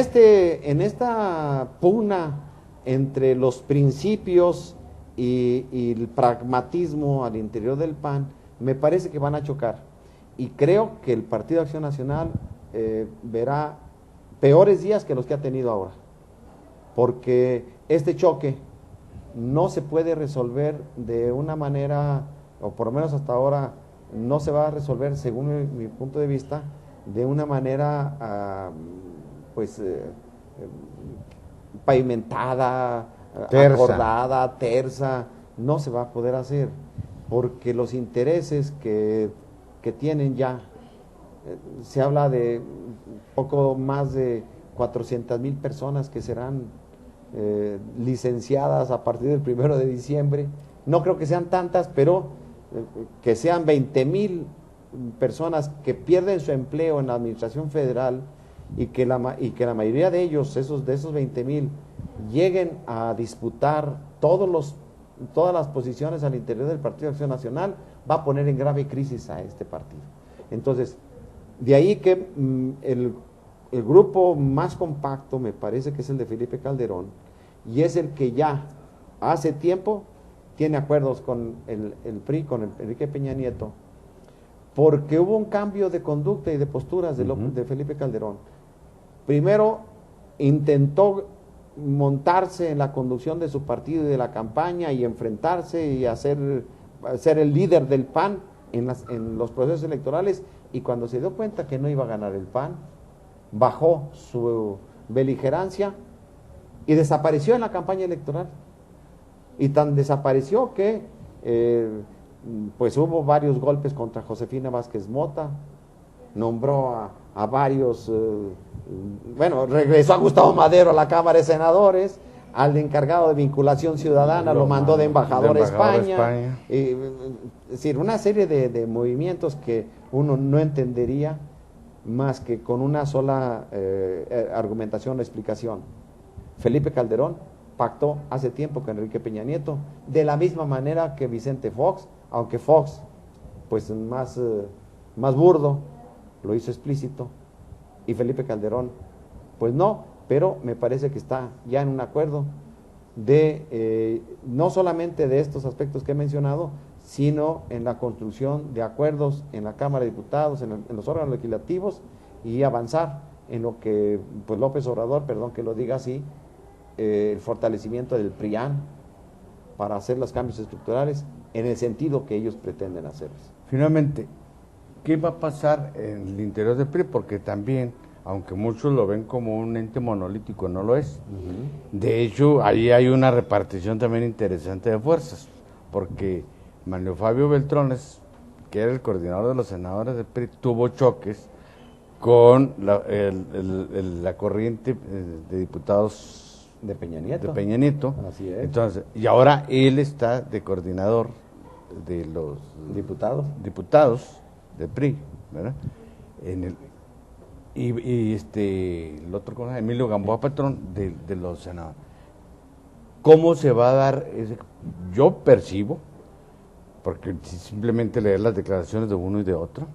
esta pugna entre los principios y el pragmatismo al interior del PAN, me parece que van a chocar. Y creo que el Partido Acción Nacional verá peores días que los que ha tenido ahora. Porque este choque no se puede resolver de una manera, o por lo menos hasta ahora, no se va a resolver, según mi punto de vista, de una manera pavimentada, acordada, tersa. No se va a poder hacer, porque los intereses que tienen ya, se habla de poco más de 400,000 personas que serán licenciadas a partir del 1 de diciembre. No creo que sean tantas, pero que sean 20,000 personas que pierden su empleo en la administración federal y que la mayoría de ellos, de esos 20,000, lleguen a disputar todas las posiciones al interior del Partido Acción Nacional, va a poner en grave crisis a este partido. Entonces, de ahí que el grupo más compacto me parece que es el de Felipe Calderón, y es el que ya hace tiempo tiene acuerdos con el PRI, con Enrique Peña Nieto, porque hubo un cambio de conducta y de posturas de Felipe Calderón. Primero intentó montarse en la conducción de su partido y de la campaña y enfrentarse y ser el líder del PAN en los procesos electorales, y cuando se dio cuenta que no iba a ganar el PAN, bajó su beligerancia y desapareció en la campaña electoral. Y tan desapareció que pues hubo varios golpes contra Josefina Vázquez Mota, nombró a varios, regresó a Gustavo Madero a la Cámara de Senadores, al encargado de vinculación ciudadana lo mandó de embajador a España. Es decir, una serie de movimientos que uno no entendería más que con una sola argumentación o explicación. Felipe Calderón pactó hace tiempo con Enrique Peña Nieto, de la misma manera que Vicente Fox, aunque Fox, pues más burdo, lo hizo explícito, y Felipe Calderón, pues no, pero me parece que está ya en un acuerdo de no solamente de estos aspectos que he mencionado, sino en la construcción de acuerdos en la Cámara de Diputados, en los órganos legislativos, y avanzar en lo que, pues López Obrador, perdón que lo diga así, el fortalecimiento del PRIAN para hacer los cambios estructurales en el sentido que ellos pretenden hacerlos. Finalmente, ¿qué va a pasar en el interior del PRI? Porque también, aunque muchos lo ven como un ente monolítico, no lo es. De hecho, ahí hay una repartición también interesante de fuerzas, porque Manuel Fabio Beltrones, que era el coordinador de los senadores del PRI, tuvo choques con la corriente de diputados de Peña Nieto. Así es. Entonces, y ahora él está de coordinador de los diputados del PRI, ¿verdad? El otro con Emilio Gamboa Patrón de los senadores. ¿Cómo se va a dar ese? Yo percibo, porque si simplemente leer las declaraciones de uno y de otro,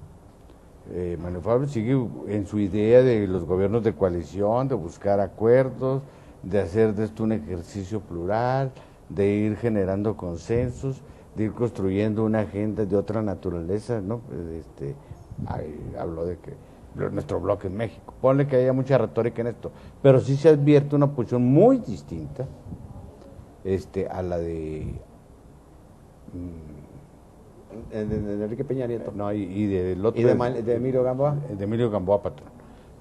Manuel Fabio sigue en su idea de los gobiernos de coalición, de buscar acuerdos, de hacer de esto un ejercicio plural, de ir generando consensos, de ir construyendo una agenda de otra naturaleza, ¿no? Habló de que nuestro bloque en México, ponle que haya mucha retórica en esto, pero sí se advierte una posición muy distinta a la de Enrique Peña Nieto. No, y del otro. ¿Y de Emilio Gamboa? De Emilio Gamboa Patrón.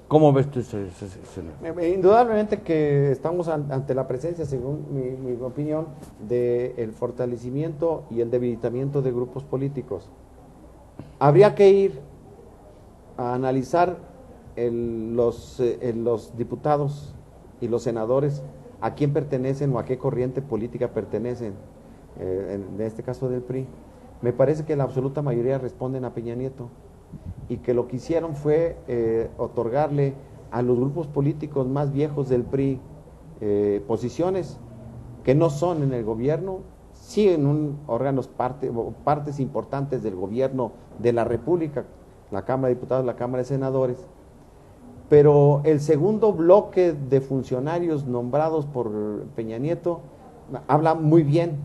¿Cómo ves tú eso? Indudablemente que estamos ante la presencia, según mi opinión, del fortalecimiento y el debilitamiento de grupos políticos. Habría que ir a analizar los diputados y los senadores a quién pertenecen o a qué corriente política pertenecen, en este caso del PRI. Me parece que la absoluta mayoría responden a Peña Nieto, y que lo que hicieron fue otorgarle a los grupos políticos más viejos del PRI posiciones que no son en el gobierno, sí en órganos partes importantes del gobierno de la República, la Cámara de Diputados, la Cámara de Senadores, pero el segundo bloque de funcionarios nombrados por Peña Nieto habla muy bien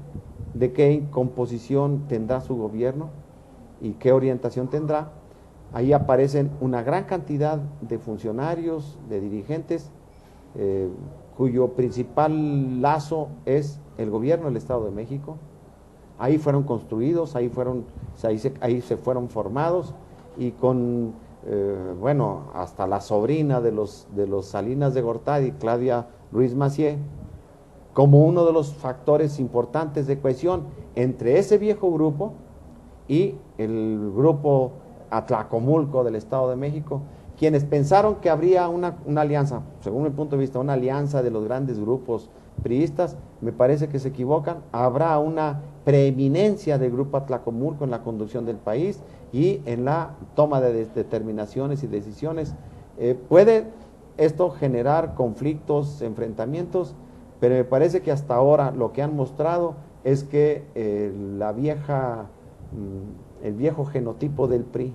de qué composición tendrá su gobierno, y qué orientación tendrá. Ahí aparecen una gran cantidad de funcionarios, de dirigentes, cuyo principal lazo es el gobierno del Estado de México. Ahí fueron construidos, ahí se fueron formados, y con, hasta la sobrina de los Salinas de Gortari, Claudia Ruiz Massieu, como uno de los factores importantes de cohesión entre ese viejo grupo y el grupo Atlacomulco del Estado de México, quienes pensaron que habría una alianza, según mi punto de vista, una alianza de los grandes grupos priistas. Me parece que se equivocan. Habrá una preeminencia del grupo Atlacomulco en la conducción del país y en la toma de determinaciones y decisiones. Puede esto generar conflictos, enfrentamientos, pero me parece que hasta ahora lo que han mostrado es que el viejo genotipo del PRI,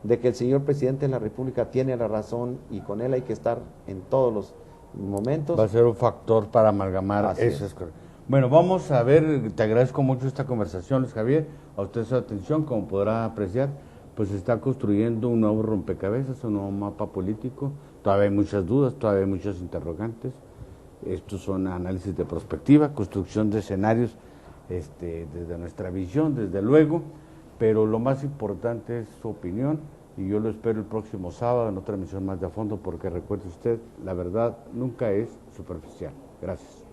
de que el señor presidente de la República tiene la razón y con él hay que estar en todos los momentos. Va a ser un factor para amalgamar eso. Bueno, vamos a ver, te agradezco mucho esta conversación, Luis Javier, a usted su atención. Como podrá apreciar, pues se está construyendo un nuevo rompecabezas, un nuevo mapa político. Todavía hay muchas dudas, todavía hay muchos interrogantes. Estos son análisis de perspectiva, construcción de escenarios desde nuestra visión, desde luego, pero lo más importante es su opinión, y yo lo espero el próximo sábado en otra emisión más de A Fondo, porque recuerde usted, la verdad nunca es superficial. Gracias.